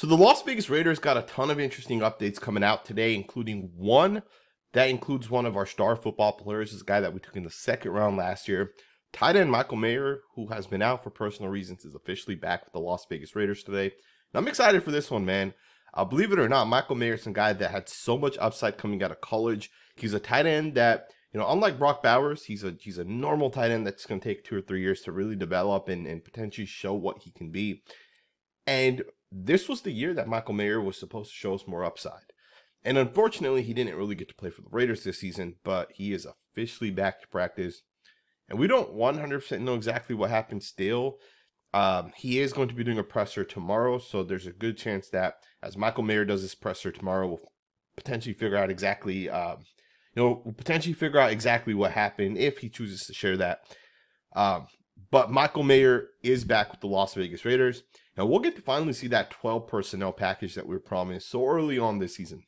So the Las Vegas Raiders got a ton of interesting updates coming out today, including one that includes one of our star football players, this guy that we took in the second round last year. Tight end Michael Mayer, who has been out for personal reasons, is officially back with the Las Vegas Raiders today. And I'm excited for this one, man. Believe it or not, Michael Mayer is a guy that had so much upside coming out of college. He's a tight end that, unlike Brock Bowers, he's a normal tight end that's going to take 2 or 3 years to really develop and potentially show what he can be. And this was the year that Michael Mayer was supposed to show us more upside. And unfortunately, he didn't really get to play for the Raiders this season, but he is officially back to practice. And we don't 100% know exactly what happened still. He is going to be doing a presser tomorrow, so there's a good chance that as Michael Mayer does his presser tomorrow, we'll potentially figure out exactly, what happened if he chooses to share that. But Michael Mayer is back with the Las Vegas Raiders. Now we'll get to finally see that 12 personnel package that we were promised so early on this season.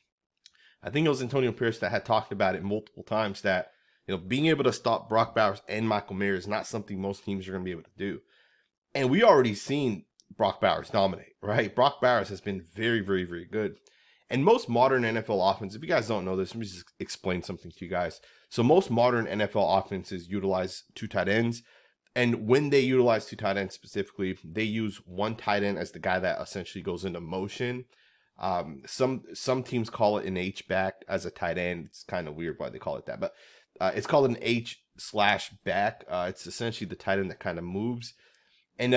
I think it was Antonio Pierce that had talked about it multiple times that, being able to stop Brock Bowers and Michael Mayer is not something most teams are going to be able to do. And we already seen Brock Bowers dominate, right? Brock Bowers has been very, very, very good. And most modern NFL offenses, if you guys don't know this, let me just explain something to you guys. So most modern NFL offenses utilize 2 tight ends. And when they utilize 2 tight ends specifically, they use one tight end as the guy that essentially goes into motion. Some teams call it an H-back as a tight end. It's kind of weird why they call it that, but it's called an H/back. It's essentially the tight end that kind of moves. And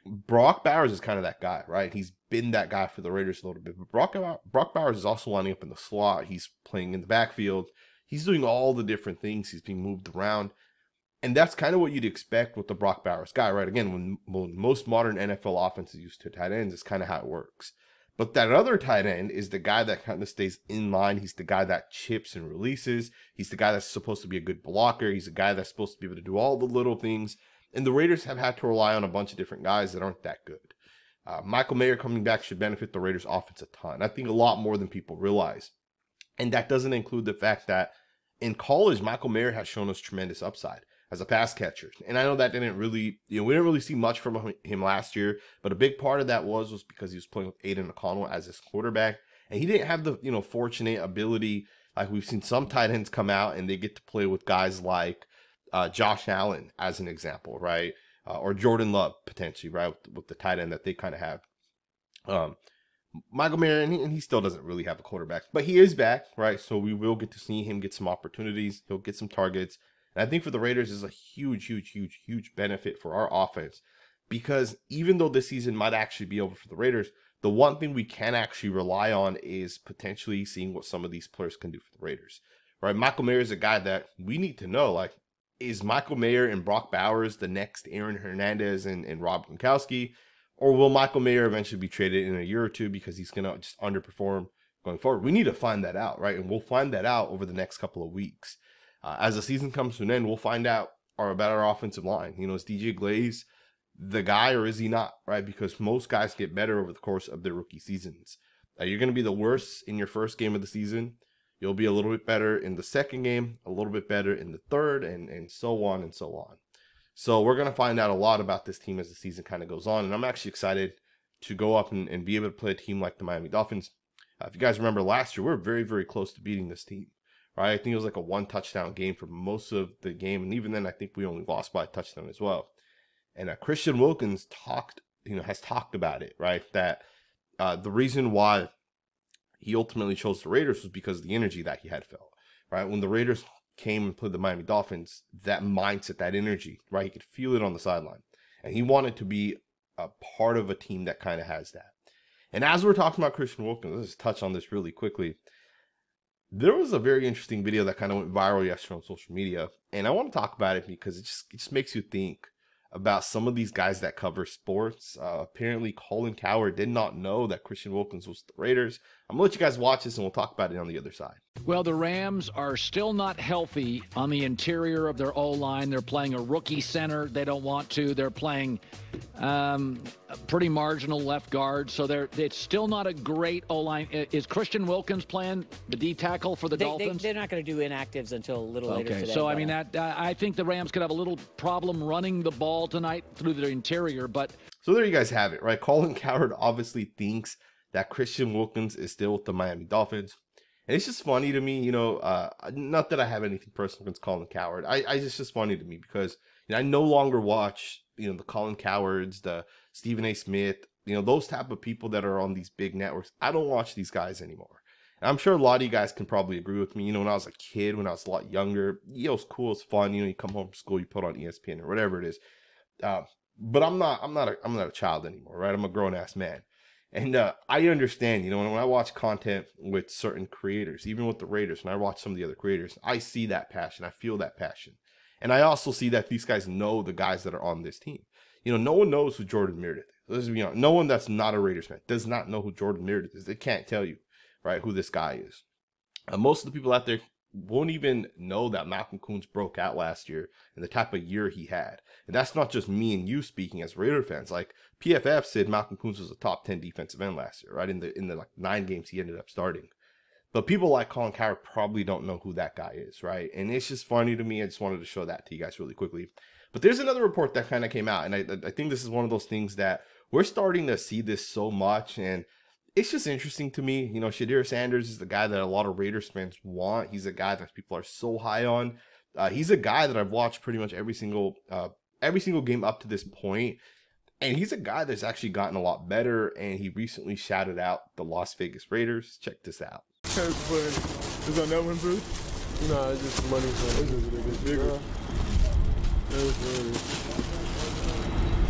Brock Bowers is kind of that guy, right? He's been that guy for the Raiders a little bit. But Brock Bowers is also lining up in the slot. He's playing in the backfield. He's doing all the different things. He's being moved around. And that's kind of what you'd expect with the Brock Bowers guy, right? Again, when most modern NFL offenses use 2 tight ends, it's kind of how it works. But that other tight end is the guy that kind of stays in line. He's the guy that chips and releases. He's the guy that's supposed to be a good blocker. He's the guy that's supposed to be able to do all the little things. And the Raiders have had to rely on a bunch of different guys that aren't that good. Michael Mayer coming back should benefit the Raiders offense a ton. I think a lot more than people realize. And that doesn't include the fact that in college, Michael Mayer has shown us tremendous upside as a pass catcher. And I know that didn't really, we didn't really see much from him last year, but a big part of that was because he was playing with Aiden O'Connell as his quarterback. And he didn't have the, fortunate ability, like we've seen some tight ends come out and they get to play with guys like Josh Allen as an example, right? Or Jordan Love potentially, right? With the tight end that they kind of have. Michael Mayer, and he still doesn't really have a quarterback, but he is back, right? So we will get to see him get some opportunities. He'll get some targets. And I think for the Raiders is a huge, huge, huge, huge benefit for our offense, because even though this season might actually be over for the Raiders, the one thing we can actually rely on is potentially seeing what some of these players can do for the Raiders, right? Michael Mayer is a guy that we need to know, like, is Michael Mayer and Brock Bowers the next Aaron Hernandez and Rob Gronkowski, or will Michael Mayer eventually be traded in a year or two because he's going to just underperform going forward? We need to find that out, right? And we'll find that out over the next couple of weeks. As the season comes to an end, we'll find out about our offensive line. Is DJ Glaze the guy or is he not, right? Because most guys get better over the course of their rookie seasons. You're going to be the worst in your first game of the season. You'll be a little bit better in the second game, a little bit better in the third, and so on and so on. So we're going to find out a lot about this team as the season kind of goes on. And I'm actually excited to go up and be able to play a team like the Miami Dolphins. If you guys remember last year, we were very, very close to beating this team. Right, I think it was like a 1-touchdown game for most of the game, and even then, I think we only lost by a touchdown as well. And Christian Wilkins has talked about it, right? That the reason why he ultimately chose the Raiders was because of the energy that he had felt. Right, when the Raiders came and played the Miami Dolphins, that mindset, that energy, right? He could feel it on the sideline, and he wanted to be a part of a team that kind of has that. And as we're talking about Christian Wilkins, let's just touch on this really quickly. There was a very interesting video that kind of went viral yesterday on social media, and I want to talk about it because it just makes you think about some of these guys that cover sports. Apparently, Colin Cowherd did not know that Christian Wilkins was the Raiders. I'm going to let you guys watch this, and we'll talk about it on the other side. Well, the Rams are still not healthy on the interior of their O-line. They're playing a rookie center. They don't want to. They're playing a pretty marginal left guard. So it's still not a great O-line. Is Christian Wilkins playing the D tackle for the Dolphins? They're not going to do inactives until a little later today. Okay, so I mean, I think the Rams could have a little problem running the ball tonight through their interior. But so there you guys have it, right? Colin Cowherd obviously thinks that Christian Wilkins is still with the Miami Dolphins. And it's just funny to me, you know, not that I have anything personal against Colin Cowherd. It's just funny to me because, you know, I no longer watch, you know, the Colin Cowherds, the Stephen A. Smith, you know, those type of people that are on these big networks. I don't watch these guys anymore. And I'm sure a lot of you guys can probably agree with me. You know, when I was a kid, when I was a lot younger, you know, it's cool, it's fun. You know, you come home from school, you put on ESPN or whatever it is. But I'm not a child anymore, right? I'm a grown ass man. And I understand, you know, when I watch content with certain creators, even with the Raiders, when I watch some of the other creators, I see that passion. I feel that passion. And I also see that these guys know the guys that are on this team. You know, no one knows who Jordan Meredith is. Let's be honest. No one that's not a Raiders fan does not know who Jordan Meredith is. They can't tell you, right, who this guy is. Most of the people out there won't even know that Malcolm Koonce broke out last year and the type of year he had. And that's not just me and you speaking as Raider fans. Like PFF said Malcolm Koonce was a top 10 defensive end last year, right? In the like 9 games he ended up starting. But people like Colin Cowherd probably don't know who that guy is, right? And it's just funny to me. I just wanted to show that to you guys really quickly. But there's another report that kind of came out, and I think this is one of those things that we're starting to see this so much, and it's just interesting to me. You know, Shedeur Sanders is the guy that a lot of Raiders fans want. He's a guy that people are so high on. He's a guy that I've watched pretty much every single game up to this point. And he's a guy that's actually gotten a lot better. And he recently shouted out the Las Vegas Raiders. Check this out. Is on that one, bro? Nah, it's just money. So it's just a little bit bigger.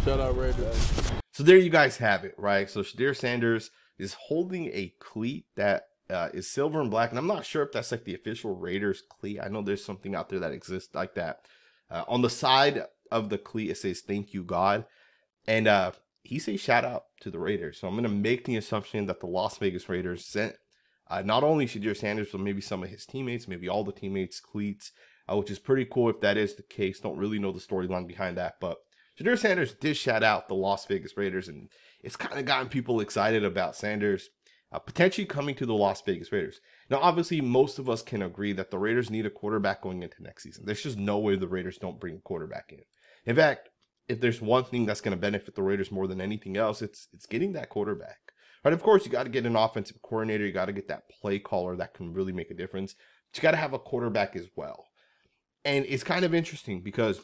Shout out Raiders. So there you guys have it, right? So Shedeur Sanders is holding a cleat that is silver and black. And I'm not sure if that's like the official Raiders cleat. I know there's something out there that exists like that. On the side of the cleat, it says, "Thank you, God." And he says shout out to the Raiders. So I'm going to make the assumption that the Las Vegas Raiders sent not only Shedeur Sanders, but maybe some of his teammates, maybe all the teammates, cleats, which is pretty cool if that is the case. Don't really know the storyline behind that, but Shedeur Sanders did shout out the Las Vegas Raiders, and it's kind of gotten people excited about Sanders potentially coming to the Las Vegas Raiders. Now, obviously, most of us can agree that the Raiders need a quarterback going into next season. There's just no way the Raiders don't bring a quarterback in. In fact, if there's one thing that's going to benefit the Raiders more than anything else, it's getting that quarterback. Right? Of course, you got to get an offensive coordinator. You got to get that play caller that can really make a difference. But you got to have a quarterback as well. And it's kind of interesting because,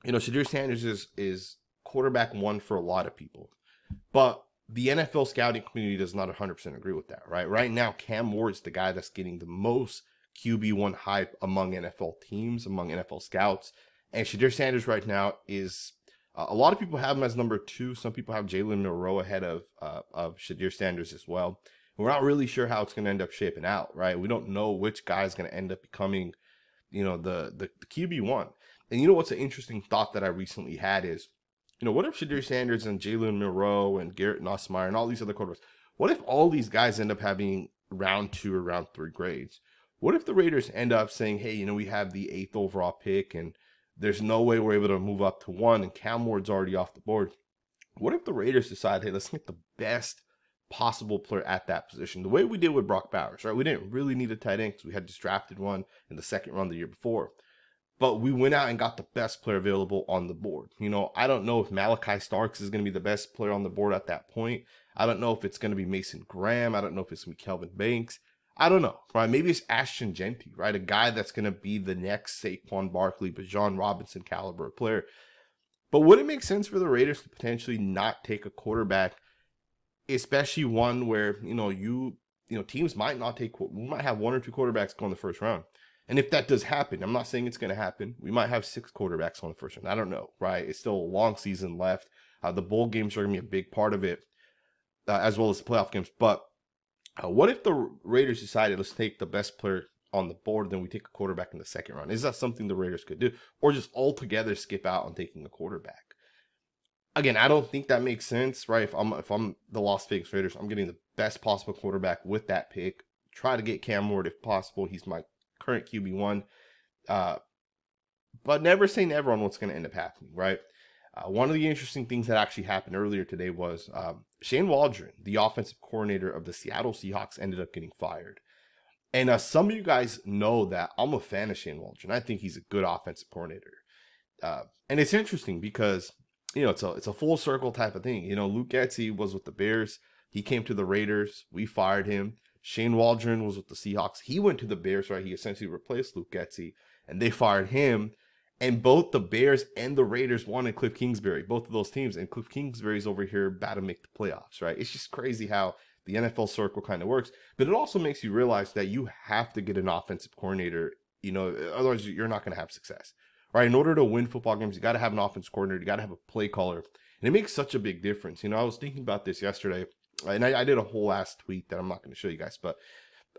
you know, Shedeur Sanders is quarterback one for a lot of people. But the NFL scouting community does not 100% agree with that, right? Right now, Cam Ward's the guy that's getting the most QB1 hype among NFL teams, among NFL scouts. And Shedeur Sanders right now is, a lot of people have him as number 2. Some people have Jalen Milroe ahead of Shedeur Sanders as well. We're not really sure how it's going to end up shaping out, right? We don't know which guy is going to end up becoming, you know, the QB1. And you know what's an interesting thought that I recently had is, you know, what if Shedeur Sanders and Jalen Milroe and Garrett Nussmeier and all these other quarterbacks, what if all these guys end up having round 2 or round 3 grades? What if the Raiders end up saying, hey, you know, we have the 8th overall pick and there's no way we're able to move up to 1 and Cam Ward's already off the board? What if the Raiders decide, hey, let's get the best possible player at that position? The way we did with Brock Bowers, right? We didn't really need a tight end because we had just drafted one in the 2nd round the year before. But we went out and got the best player available on the board. You know, I don't know if Malachi Starks is going to be the best player on the board at that point. I don't know if it's going to be Mason Graham. I don't know if it's going to be Kelvin Banks. I don't know, right? Maybe it's Ashton Genty, right? A guy that's going to be the next Saquon Barkley, Bijan Robinson caliber player. But would it make sense for the Raiders to potentially not take a quarterback, especially one where, you know, teams might not take, we might have 1 or 2 quarterbacks go in the 1st round. And if that does happen, I'm not saying it's going to happen. We might have 6 quarterbacks on the 1st round. I don't know, right? It's still a long season left. The bowl games are going to be a big part of it, as well as the playoff games. But what if the Raiders decided, let's take the best player on the board, then we take a quarterback in the 2nd round? Is that something the Raiders could do? Or just altogether skip out on taking a quarterback? Again, I don't think that makes sense, right? If I'm the Las Vegas Raiders, I'm getting the best possible quarterback with that pick. Try to get Cam Ward if possible. He's my current QB1, but never say never on what's going to end up happening, right? One of the interesting things that actually happened earlier today was Shane Waldron, the offensive coordinator of the Seattle Seahawks, ended up getting fired. And some of you guys know that I'm a fan of Shane Waldron. I think he's a good offensive coordinator. And it's interesting because, you know, it's a full circle type of thing. You know, Luke Getsy was with the Bears. He came to the Raiders. We fired him. Shane Waldron was with the Seahawks. He went to the Bears, right? He essentially replaced Luke Getsy, and they fired him. And both the Bears and the Raiders wanted Cliff Kingsbury, both of those teams. And Cliff Kingsbury's over here about to make the playoffs, right? It's just crazy how the NFL circle kind of works. But it also makes you realize that you have to get an offensive coordinator, otherwise you're not going to have success, right? In order to win football games, you got to have an offensive coordinator. You got to have a play caller. And it makes such a big difference. I was thinking about this yesterday. And I did a whole ass tweet that I'm not going to show you guys. But,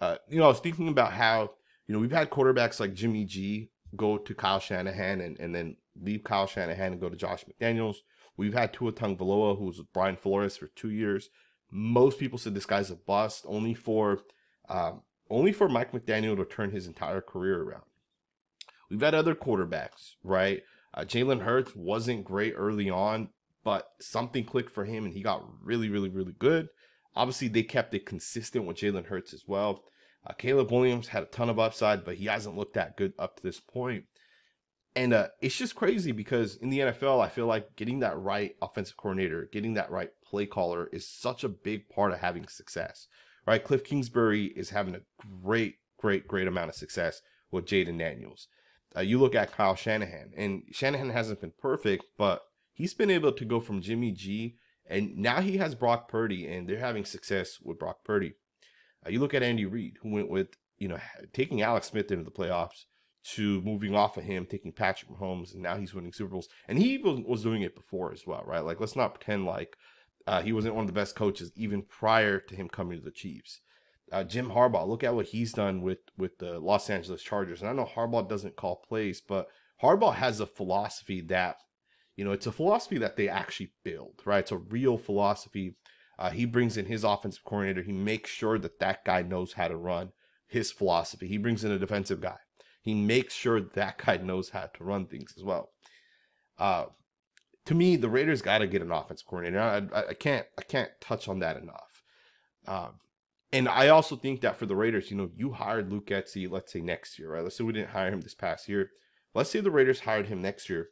I was thinking about how, we've had quarterbacks like Jimmy G go to Kyle Shanahan and then leave Kyle Shanahan and go to Josh McDaniels. We've had Tua Tagovailoa, who was with Brian Flores for 2 years. Most people said this guy's a bust, only for Mike McDaniel to turn his entire career around. We've had other quarterbacks, right? Jalen Hurts wasn't great early on, but something clicked for him and he got really, really, really good. Obviously, they kept it consistent with Jalen Hurts as well. Caleb Williams had a ton of upside, but he hasn't looked that good up to this point. And it's just crazy because in the NFL, I feel like getting that right offensive coordinator, getting that right play caller is such a big part of having success, right? Cliff Kingsbury is having a great amount of success with Jaden Daniels. You look at Kyle Shanahan, and Shanahan hasn't been perfect, but he's been able to go from Jimmy G, and now he has Brock Purdy, and they're having success with Brock Purdy. You look at Andy Reid, who went with, taking Alex Smith into the playoffs to moving off of him, taking Patrick Mahomes, and now he's winning Super Bowls. And he was doing it before as well, right? Like, let's not pretend like he wasn't one of the best coaches even prior to him coming to the Chiefs. Jim Harbaugh, look at what he's done with the Los Angeles Chargers. And I know Harbaugh doesn't call plays, but Harbaugh has a philosophy that, it's a philosophy that they actually build, right? It's a real philosophy. He brings in his offensive coordinator. He makes sure that guy knows how to run his philosophy. He brings in a defensive guy. He makes sure that guy knows how to run things as well. To me, the Raiders got to get an offensive coordinator. I can't touch on that enough. And I also think that for the Raiders, you hired Luke Getsy, let's say next year, right? Let's say we didn't hire him this past year. Let's say the Raiders hired him next year.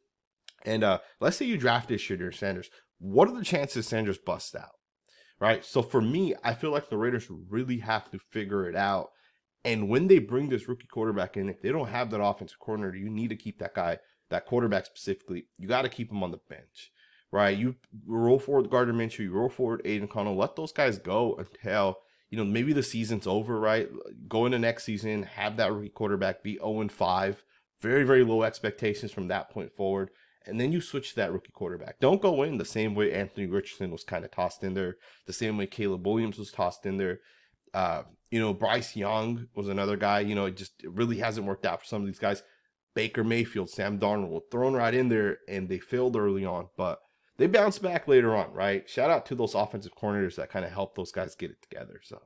And let's say you drafted Shedeur Sanders. What are the chances Sanders busts out? Right? So for me, I feel like the Raiders really have to figure it out. And when they bring this rookie quarterback in, if they don't have that offensive coordinator, you need to keep that guy, that quarterback specifically, you got to keep him on the bench, right? You roll forward Gardner Minshew, you roll forward Aiden Connell, let those guys go until, maybe the season's over, right? Go into next season, have that rookie quarterback be 0-5, very, very low expectations from that point forward. And then you switch to that rookie quarterback. Don't go in the same way Anthony Richardson was kind of tossed in there, the same way Caleb Williams was tossed in there. Bryce Young was another guy. It really hasn't worked out for some of these guys. Baker Mayfield, Sam Darnold were thrown right in there, and they failed early on, but they bounced back later on, right? Shout out to those offensive coordinators that kind of helped those guys get it together. So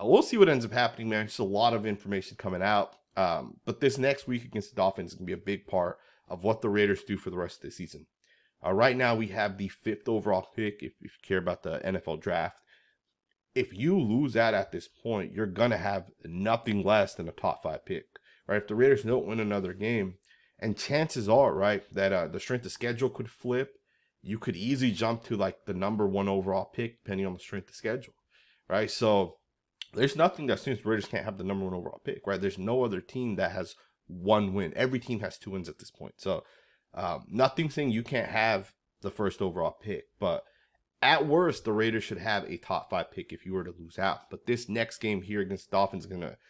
we'll see what ends up happening, man. Just a lot of information coming out. But this next week against the Dolphins is going to be a big part of what the Raiders do for the rest of the season. Right now, we have the 5th overall pick, if you care about the NFL draft. If you lose that at this point, you're going to have nothing less than a top 5 pick, right? If the Raiders don't win another game, and chances are, right, that the strength of schedule could flip, you could easily jump to like the number 1 overall pick, depending on the strength of schedule, right? So there's nothing that seems the Raiders can't have the number 1 overall pick, right? There's no other team that has 1 win. Every team has 2 wins at this point. So nothing saying you can't have the 1st overall pick, but at worst, the Raiders should have a top 5 pick if you were to lose out. But this next game here against the Dolphins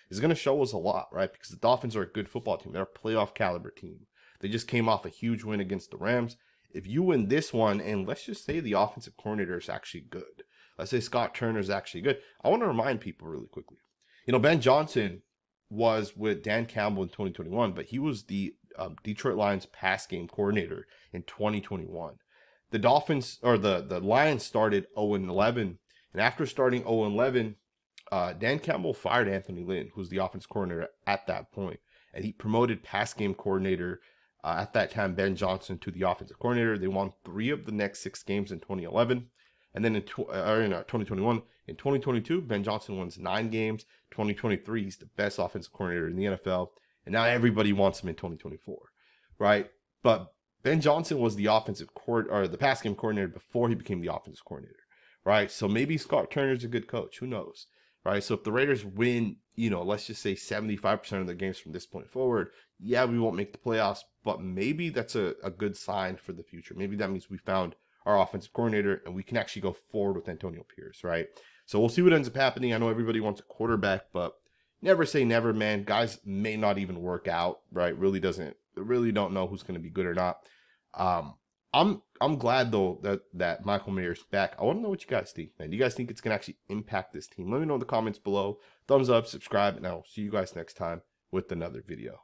is gonna show us a lot, right? Because the Dolphins are a good football team. They're a playoff caliber team. They just came off a huge win against the Rams. If you win this one, and let's just say the offensive coordinator is actually good. Let's say Scott Turner is actually good. I want to remind people really quickly. Ben Johnson was with Dan Campbell in 2021, but he was the Detroit Lions pass game coordinator in 2021. The Dolphins, or the Lions, started 0-11, and after starting 0-11, Dan Campbell fired Anthony Lynn, who's the offense coordinator at that point, and he promoted pass game coordinator at that time Ben Johnson to the offensive coordinator. They won 3 of the next 6 games in 2011, and then in 2021. In 2022, Ben Johnson wins 9 games. 2023, he's the best offensive coordinator in the NFL, and now everybody wants him in 2024, right? But Ben Johnson was the offensive the pass game coordinator before he became the offensive coordinator, right? So maybe Scott Turner's a good coach. Who knows, right? So if the Raiders win, you know, let's just say 75% of their games from this point forward, yeah, we won't make the playoffs, but maybe that's a good sign for the future. Maybe that means we found our offensive coordinator and we can actually go forward with Antonio Pierce, right? So we'll see what ends up happening. I know everybody wants a quarterback, but never say never, man. Guys may not even work out, right? Really don't know who's going to be good or not. I'm glad though that Michael Mayer's back. I want to know what you guys think, man. Do you guys think it's going to actually impact this team? Let me know in the comments below. Thumbs up, subscribe, and I'll see you guys next time with another video.